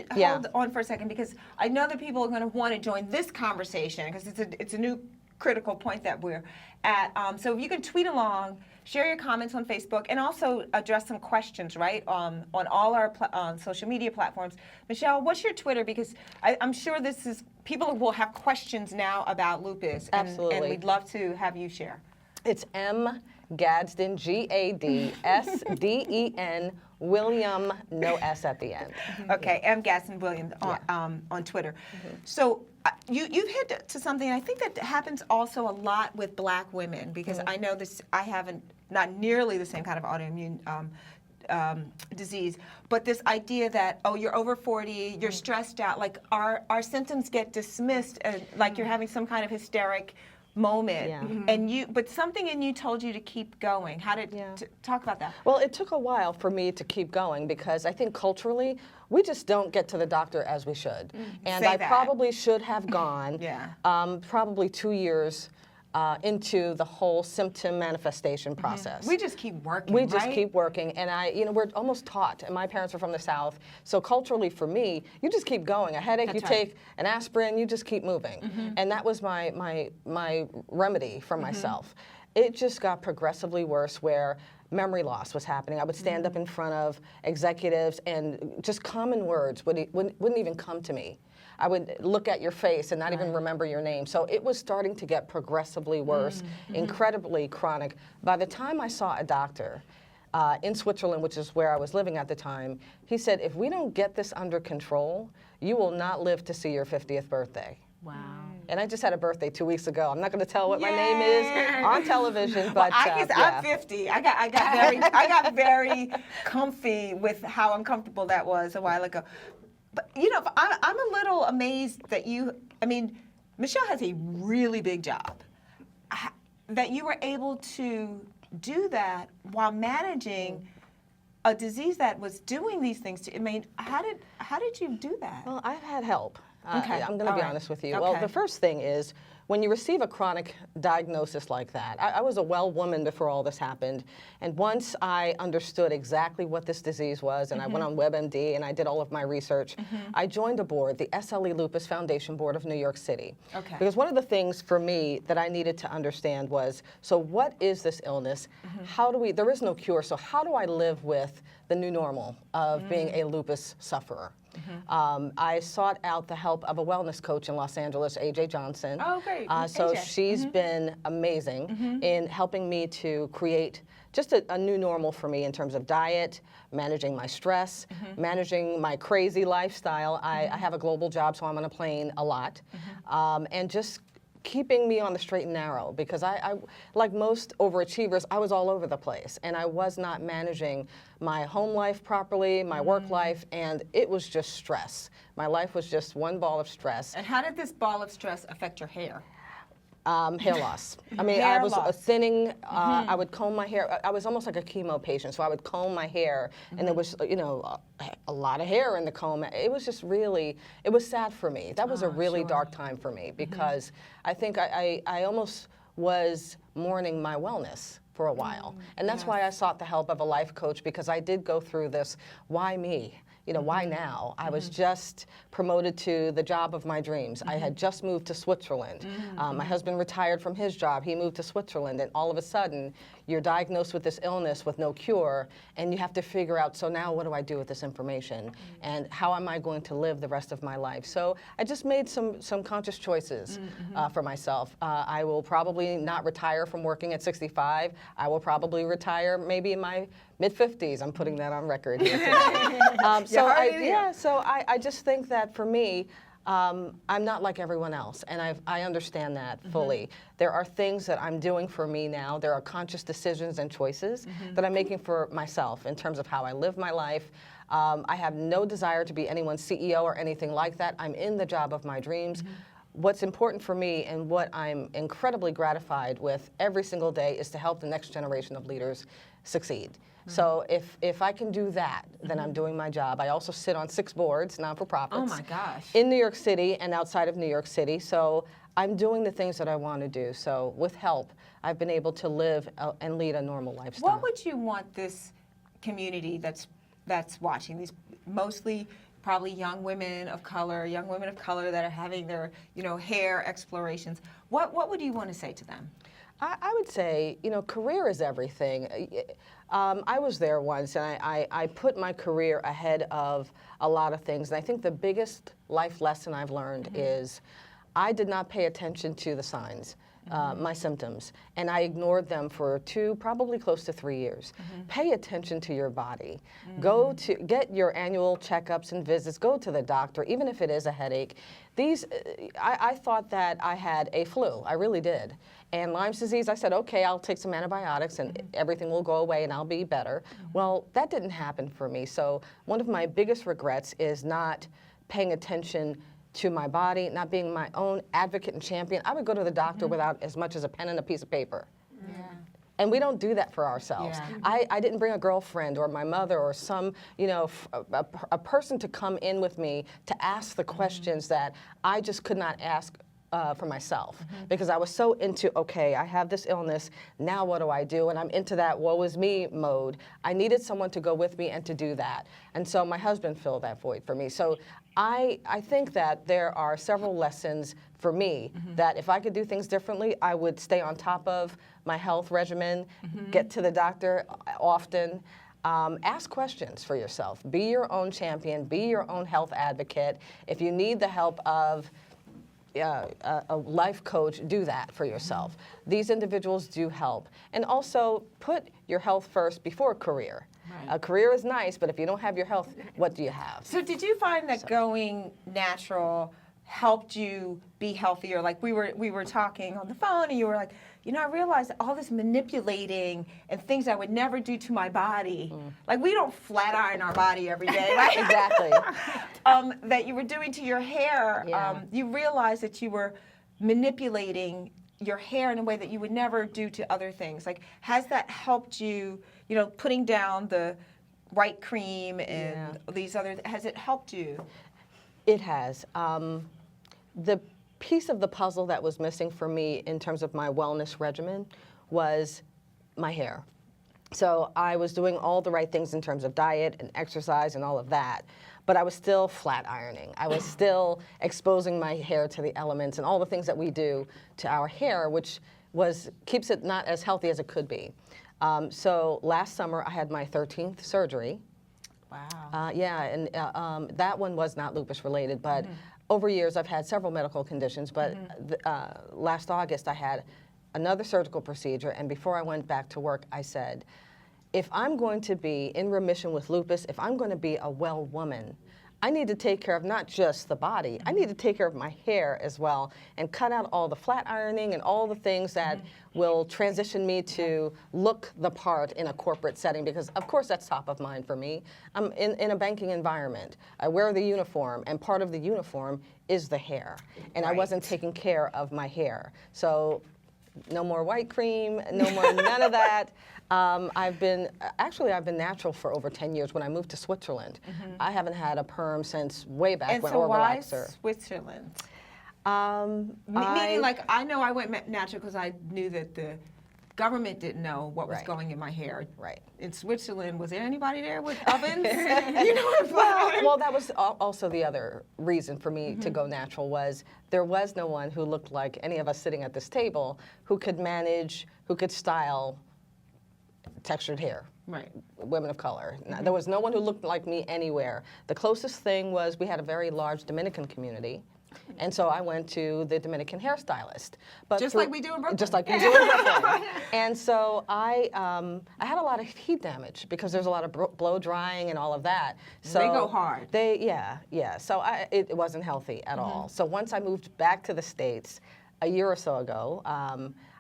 on for a second, because I know that people are going to want to join this conversation, because it's a new critical point that we're at. So if you can tweet along, share your comments on Facebook, and also address some questions, right, on all our social media platforms. Michelle, what's your Twitter? Because I'm sure people will have questions now about lupus. Absolutely. And we'd love to have you share. It's M. Gadsden, Gadsden, William, no S at the end. Okay, M. Gadsden-Williams on Twitter. So you've hit to something, I think that happens also a lot with Black women, because I know I haven't, not nearly the same kind of autoimmune disease, but this idea that, oh, you're over 40, you're stressed out, like our symptoms get dismissed, like you're having some kind of hysteric moment, and but something in you told you to keep going. How did talk about that? Well, it took a while for me to keep going, because I think culturally we just don't get to the doctor as we should, and I probably should have gone probably 2 years into the whole symptom manifestation process. We just keep working. We just keep working, and we're almost taught. And my parents are from the South, so culturally for me, you just keep going. A headache, you take an aspirin, you just keep moving, and that was my remedy for myself. It just got progressively worse, where memory loss was happening. I would stand up in front of executives, and just common words wouldn't even come to me. I would look at your face and not even remember your name. So it was starting to get progressively worse, incredibly chronic. By the time I saw a doctor in Switzerland, which is where I was living at the time, he said, if we don't get this under control, you will not live to see your 50th birthday. Wow. And I just had a birthday 2 weeks ago. I'm not going to tell what my name is on television, but I'm 50. I got very comfy with how uncomfortable that was a while ago. But, I'm a little amazed that Michelle has a really big job, that you were able to do that while managing a disease that was doing these things to, how did you do that? Well, I've had help. Okay. I'm going to be honest with you. Okay. Well, the first thing is when you receive a chronic diagnosis like that, I was a well woman before all this happened, and once I understood exactly what this disease was, and I went on WebMD and I did all of my research, I joined a board, the SLE Lupus Foundation Board of New York City. Okay. Because one of the things for me that I needed to understand was, so what is this illness? How do we, there is no cure, so how do I live with the new normal of being a lupus sufferer? I sought out the help of a wellness coach in Los Angeles, AJ Johnson. Oh, great. So AJ. she's been amazing in helping me to create just a new normal for me in terms of diet, managing my stress, managing my crazy lifestyle. I have a global job, so I'm on a plane a lot, and just keeping me on the straight and narrow, because I like most overachievers, I was all over the place, and I was not managing my home life properly, my work life, and it was just stress. My life was just one ball of stress. And how did this ball of stress affect your hair? Hair loss. I mean, Hair I was loss. Thinning. I would comb my hair. I was almost like a chemo patient, so I would comb my hair, and there was, you know, a lot of hair in the comb. It was just really, it was sad for me. That was a really dark time for me, because I think I almost was mourning my wellness for a while. And that's why I sought the help of a life coach, because I did go through this, why me? You know, why now? I was just promoted to the job of my dreams. I had just moved to Switzerland. My husband retired from his job. He moved to Switzerland, and all of a sudden, you're diagnosed with this illness with no cure, and you have to figure out, so now what do I do with this information? And how am I going to live the rest of my life? So I just made some conscious choices for myself. I will probably not retire from working at 65. I will probably retire maybe in my mid-50s. I'm putting that on record here today. So I just think that for me, I'm not like everyone else, and I understand that fully. There are things that I'm doing for me now. There are conscious decisions and choices that I'm making for myself in terms of how I live my life. I have no desire to be anyone's CEO or anything like that. I'm in the job of my dreams. What's important for me and what I'm incredibly gratified with every single day is to help the next generation of leaders succeed. So if I can do that, then I'm doing my job. I also sit on 6 boards, non-for-profits. Oh my gosh. In New York City and outside of New York City. So I'm doing the things that I want to do. So with help, I've been able to live and lead a normal lifestyle. What would you want this community that's watching, these mostly probably young women of color that are having their, you know, hair explorations, what would you want to say to them? I would say, you know, career is everything. I was there once, and I put my career ahead of a lot of things. And I think the biggest life lesson I've learned is I did not pay attention to the signs, my symptoms, and I ignored them for probably close to 3 years. Pay attention to your body. Go to get your annual checkups and visits. Go to the doctor, even if it is a headache. I thought that I had a flu. I really did. And Lyme's disease, I said, okay, I'll take some antibiotics and everything will go away and I'll be better. Well, that didn't happen for me. So one of my biggest regrets is not paying attention to my body, not being my own advocate and champion. I would go to the doctor without as much as a pen and a piece of paper. And we don't do that for ourselves. I didn't bring a girlfriend or my mother or some, you know, a person to come in with me to ask the questions that I just could not ask for myself, because I was so into, okay, I have this illness, now what do I do? And I'm into that woe is me mode. I needed someone to go with me and to do that. And so my husband filled that void for me. So I think that there are several lessons for me that if I could do things differently, I would stay on top of my health regimen, get to the doctor often. Ask questions for yourself. Be your own champion. Be your own health advocate. If you need the help of a life coach, do that for yourself. These individuals do help. And also put your health first before career. A career is nice, but if you don't have your health, what do you have? So did you find that going natural helped you be healthier? Like we were talking on the phone and you were like, you know, I realized all this manipulating and things I would never do to my body. Like we don't flat iron our body every day. Right? Exactly. That you were doing to your hair. You realized that you were manipulating your hair in a way that you would never do to other things. Like, has that helped you, you know, putting down the white cream and these other, has it helped you? It has. the piece of the puzzle that was missing for me in terms of my wellness regimen was my hair. So I was doing all the right things in terms of diet and exercise and all of that, but I was still flat ironing. I was still exposing my hair to the elements and all the things that we do to our hair, which keeps it not as healthy as it could be. So last summer I had my 13th surgery. Wow. Yeah, and that one was not lupus related, but over years I've had several medical conditions, but last August I had another surgical procedure, and before I went back to work, I said, if I'm going to be in remission with lupus, if I'm going to be a well woman, I need to take care of not just the body, I need to take care of my hair as well, and cut out all the flat ironing and all the things that will transition me to look the part in a corporate setting, because of course that's top of mind for me. I'm in a banking environment. I wear the uniform, and part of the uniform is the hair, and I wasn't taking care of my hair. So no more white cream, no more none of that. I've been natural for over 10 years. When I moved to Switzerland, I haven't had a perm since way back And when. so or why relaxer. Switzerland? I Meaning, like, I know I went natural because I knew that the government didn't know what was going in my hair. Right. In Switzerland, was there anybody there with ovens? You know what? Well, that was also the other reason for me to go natural was there was no one who looked like any of us sitting at this table who could manage, who could style textured hair. Right. Women of color. There was no one who looked like me anywhere. The closest thing was we had a very large Dominican community. And so I went to the Dominican hairstylist. But Just like we do in Brooklyn. Just like we do in Brooklyn. And so I had a lot of heat damage because there's a lot of blow drying and all of that. So They go hard. Yeah. So it wasn't healthy at all. So once I moved back to the States a year or so ago,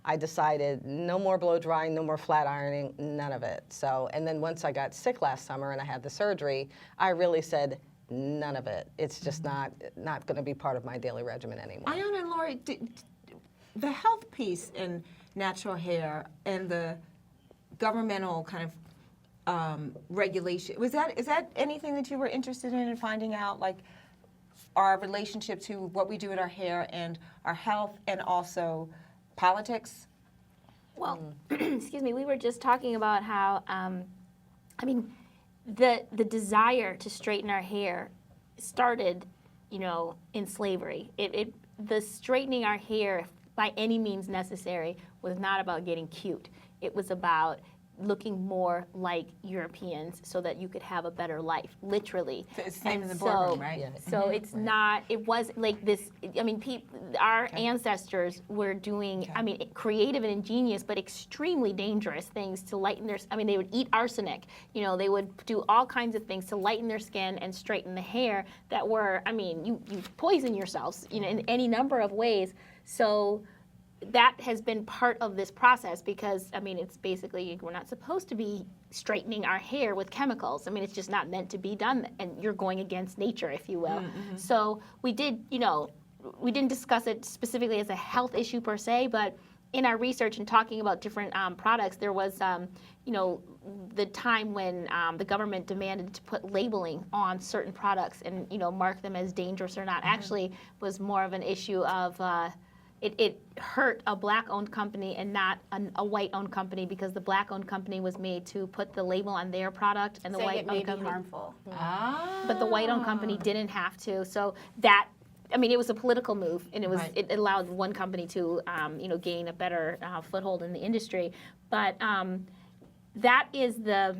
I decided no more blow drying, no more flat ironing, none of it. So, and then once I got sick last summer and I had the surgery, I really said, none of it. It's just not going to be part of my daily regimen anymore. Ayana and Lori, the health piece in natural hair and the governmental kind of regulation, is that anything that you were interested in finding out, like our relationship to what we do with our hair and our health and also politics? Well, excuse me, we were just talking about how, the desire to straighten our hair started, in slavery. The straightening our hair by any means necessary was not about getting cute. It was about looking more like Europeans so that you could have a better life, literally. So it's the same in the boardroom, right? Yeah. So it's not, it wasn't like this, our ancestors were doing, creative and ingenious, but extremely dangerous things to lighten their, they would eat arsenic, they would do all kinds of things to lighten their skin and straighten the hair that were, you poison yourselves, in any number of ways. So that has been part of this process because, it's basically, we're not supposed to be straightening our hair with chemicals. It's just not meant to be done, and you're going against nature, if you will. So we did, we didn't discuss it specifically as a health issue per se, but in our research and talking about different products, there was, the time when the government demanded to put labeling on certain products and, mark them as dangerous or not. Actually, was more of an issue of it hurt a black-owned company and not a white-owned company because the black-owned company was made to put the label on their product and the white-owned company harmful. But the white-owned company didn't have to. So that, it was a political move, and it allowed one company to gain a better foothold in the industry. But that is that's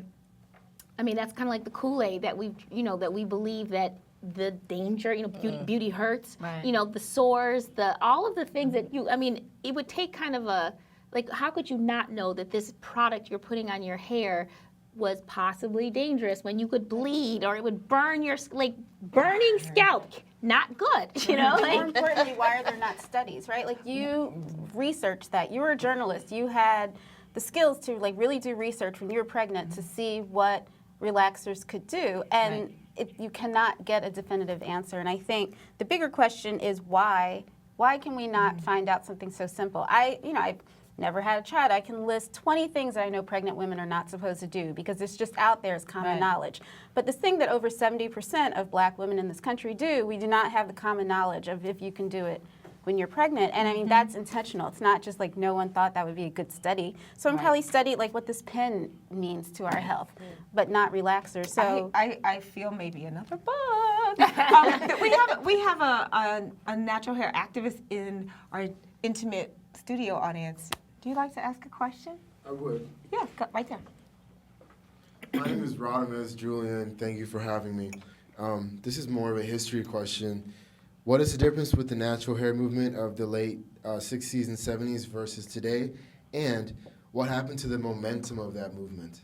kind of like the Kool-Aid that we believe that the danger, beauty hurts, the sores, all of the things that it would take kind of how could you not know that this product you're putting on your hair was possibly dangerous when you could bleed or it would burn your, burning scalp, not good, More importantly, why are there not studies, right? You researched that. You were a journalist. You had the skills to really do research when you were pregnant to see what relaxers could do. And you cannot get a definitive answer. And I think the bigger question is why? Why can we not find out something so simple? I've never had a child, I can list 20 things that I know pregnant women are not supposed to do because it's just out there as common knowledge. But this thing that over 70% of black women in this country do, we do not have the common knowledge of if you can do it when you're pregnant. And I mean, that's intentional. It's not just like no one thought that would be a good study. So I'm probably studied like what this pen means to our health, but not relaxers. So I feel maybe another book. We have a natural hair activist in our intimate studio audience. Do you like to ask a question? I would. Yeah, right there. My name is Rodimus Julian. Thank you for having me. This is more of a history question. What is the difference with the natural hair movement of the late 60s and 70s versus today? And what happened to the momentum of that movement?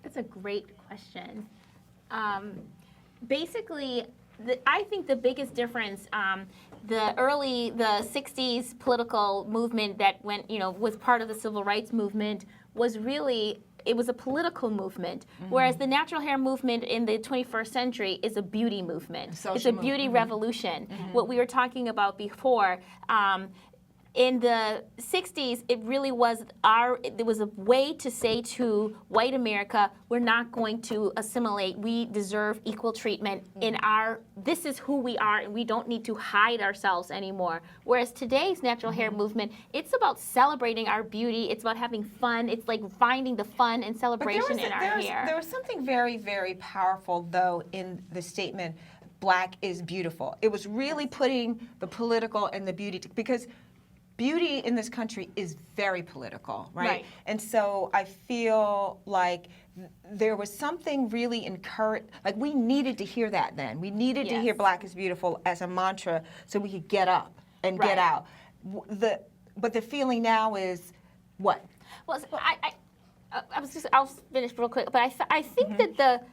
That's a great question. Basically, I think the biggest difference, the 60s political movement that went, was part of the civil rights movement was really, it was a political movement, whereas the natural hair movement in the 21st century is a beauty movement. It's a beauty revolution. What we were talking about before, in the 60s, it really was there was a way to say to white America, we're not going to assimilate. We deserve equal treatment this is who we are, and we don't need to hide ourselves anymore. Whereas today's natural hair movement, it's about celebrating our beauty. It's about having fun. It's like finding the fun and celebration in our hair. There was something very, very powerful, though, in the statement, Black is beautiful. It was really putting the political and the beauty, because beauty in this country is very political, right? And so I feel like there was something really encouraged, like we needed to hear that then. We needed to hear Black is beautiful as a mantra so we could get up and get out. But the feeling now is what? Well, I'll finish real quick, but I think that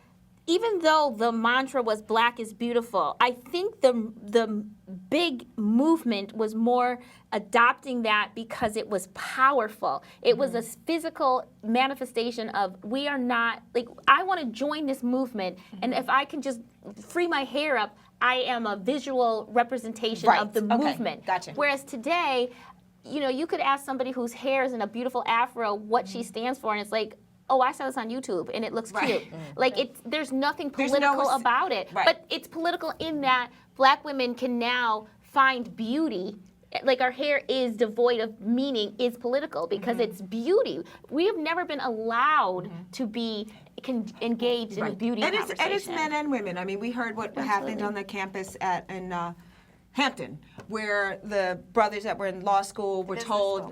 even though the mantra was Black is beautiful, I think the big movement was more adopting that because it was powerful. It was a physical manifestation of we are not, like, I want to join this movement, and if I can just free my hair up, I am a visual representation of the movement. Gotcha. Whereas today, you could ask somebody whose hair is in a beautiful afro what she stands for, and it's like, oh, I saw this on YouTube and it looks cute. Like there's nothing political about it. But it's political in that Black women can now find beauty. Like our hair is devoid of meaning, is political because it's beauty. We have never been allowed to be engaged in a beauty conversation. And it's men and women. I mean, we heard what happened on the campus in Hampton, where the brothers that were in law school were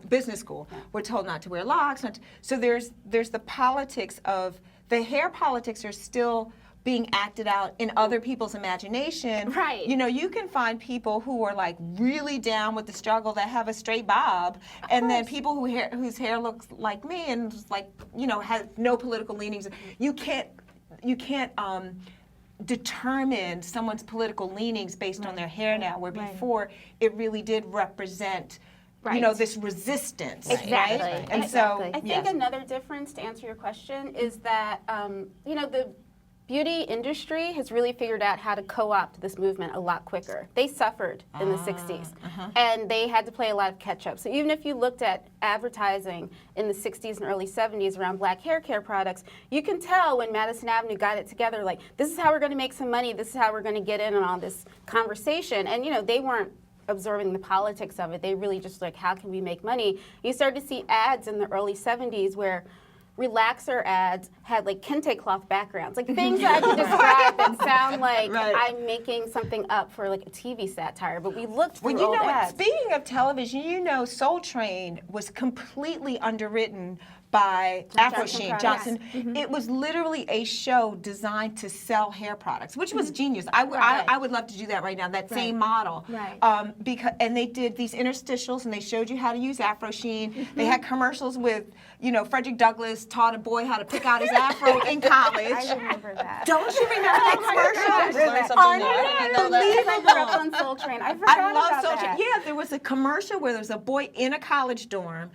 business school, were told not to wear locks. So there's the politics of, the hair politics are still being acted out in other people's imagination. Right. You can find people who are like really down with the struggle that have a straight bob, and then people whose hair looks like me and like, has no political leanings. You can't determine someone's political leanings based on their hair now, where before it really did represent this resistance. Exactly. Right? And so I think another difference, to answer your question, is that the beauty industry has really figured out how to co-opt this movement a lot quicker. They suffered in the 60s, and they had to play a lot of catch-up. So even if you looked at advertising in the 60s and early 70s around Black hair care products, you can tell when Madison Avenue got it together, like, this is how we're going to make some money, this is how we're going to get in on all this conversation. And, they weren't absorbing the politics of it. They really just like, how can we make money? You started to see ads in the early 70s where relaxer ads had like kente cloth backgrounds, like things that I can describe that sound like I'm making something up for like a TV satire, but we looked through old ads. Speaking of television, Soul Train was completely underwritten by Afro Sheen Johnson. It was literally a show designed to sell hair products, which was genius. I would love to do that right now, that same model. And they did these interstitials, and they showed you how to use Afro Sheen. They had commercials with, Frederick Douglass taught a boy how to pick out his afro in college. I remember that. Don't you remember that commercial? Unbelievable. I grew up on Soul Train. I forgot about Soul Train. that. Yeah, there was a commercial where there was a boy in a college dorm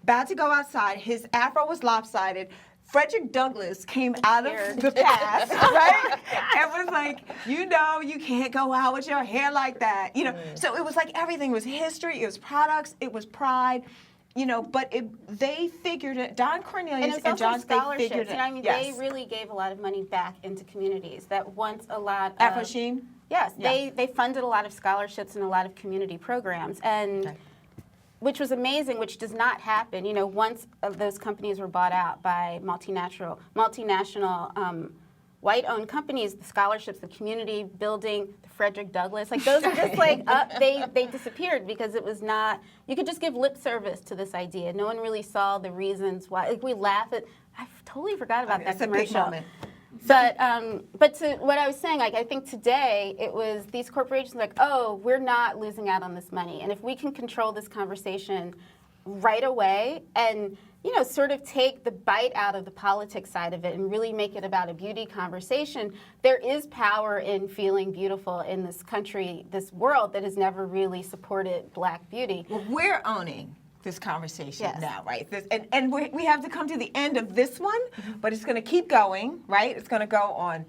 about to go outside. His afro was lopsided. Frederick Douglass came out of the past, right? And was like, you can't go out with your hair like that. So it was like everything was history, it was products, it was pride. but they figured it. Don Cornelius and and John, they scholarships. figured it. And I mean, yes. they really gave a lot of money back into communities that once a lot of Afrosheen? Yes, Yeah. they funded a lot of scholarships and a lot of community programs, and which was amazing, which does not happen. Once those companies were bought out by multinational white-owned companies, the scholarships, the community building, the Frederick Douglass, like those are just like they disappeared because it was not. You could just give lip service to this idea. No one really saw the reasons why. Like we laugh at. I totally forgot about that commercial. It's a big moment. But to what I was saying, like I think today it was these corporations like, oh, we're not losing out on this money, and if we can control this conversation right away and sort of take the bite out of the politics side of it and really make it about a beauty conversation, there is power in feeling beautiful in this country, this world that has never really supported Black beauty. Well, we're owning this conversation Yes. now, right? And we have to come to the end of this one, but it's going to keep going, right? It's going to go on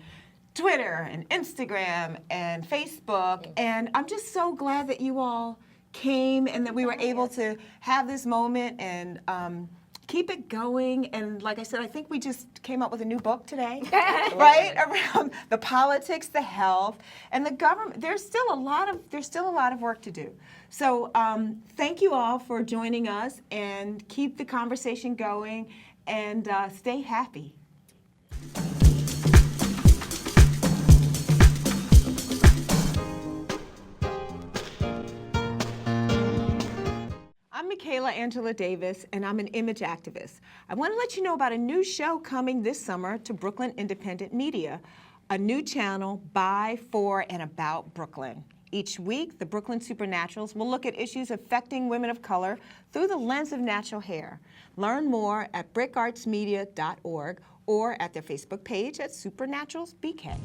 Twitter and Instagram and Facebook, and I'm just so glad that you all came and that we were able to have this moment and keep it going. And like I said, I think we just came up with a new book today, right? Around the politics, the health, and the government. There's still a lot of work to do. So thank you all for joining us, and keep the conversation going, and stay happy. I'm Michaela Angela Davis, and I'm an image activist. I want to let you know about a new show coming this summer to Brooklyn Independent Media, a new channel by, for, and about Brooklyn. Each week, the Brooklyn Supernaturals will look at issues affecting women of color through the lens of natural hair. Learn more at brickartsmedia.org or at their Facebook page at Supernaturals BK.